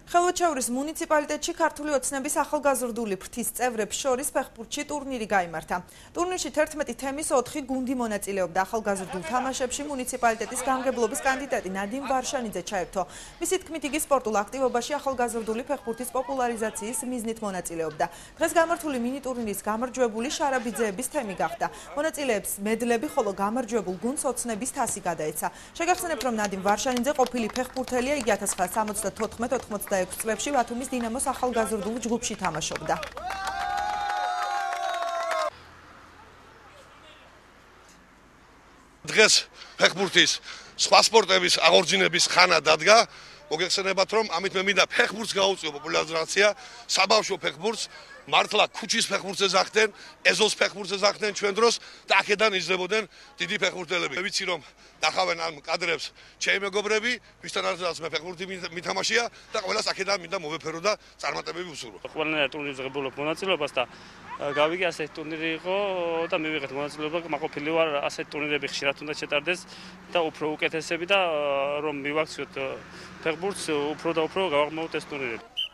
ხელვაჩაურის მუნიციპალიტეტში ქართული ოცნების ახალგაზრდული ფრთის წევრებს შორის ფეხბურთში ტურნირი გაიმართა. ტურნირში 11 თემის 4 გუნდი მონაწილეობდა. ახალგაზრდულ თამაშებში მუნიციპალიტეტის გამგებლობის კანდიდატი ნადიმ ვარშანიძე ჩაერთო. მისი თქმით, იგი სპორტულ აქტივობაში ახალგაზრდული ფეხბურთის პოპულარიზაციის მიზნით მონაწილეობდა. დღეს გამართული მინი ტურნირის გამარჯვებული შარაბიძეების თემი გახდა. მონაწილეებს მედლები, ხოლო გამარჯვებულ გუნდს ოცნების თასი გადაეცა. შეგახსენებთ, რომ ნადიმ ვარშანიძე ყოფილი ფეხბურთელია, იგი 1974-96 წლებში ბათუმის დინამოს ახალგაზრდულ ჯგუფში თამაშობდა. დღეს ფეხბურთის სხვა სპორტების აღორძინების ხანა დადგა. მოგეხსენებათ, რომ ამით მე მინდა ფეხბურთს გაუწიო პოპულარიზაცია, საბავშვო ფეხბურთს, მართლა ქუჩის ფეხბურთს ეძახდნენ, ეზოს ფეხბურთს ეძახდნენ ჩვენ დროს და აქედან იზრდებოდნენ დიდი ფეხბურთელები. ვიცი, რომ ნახავენ ამ კადრებს ჩემი მეგობრები, ვისთანაც მე ფეხბურთი მითამაშია და ყველას აქედან მინდა მოვეფერო და წარმატებები ვუსურვო. ყველანაირ ტურნირზე ღებულობ მონაწილეობას და გავიგე ასეთი ტურნირი იყო და მივიღეთ მონაწილეობა, მაყოფილი ვარ ასეთი ტურნირები ხშირად უნდა ჩეტარდეს და უფრო უკეთესები და რომ მივაქციოთ ფეხბურთს უფრო და უფრო გავაღმოვოთ ეს ტურნირები.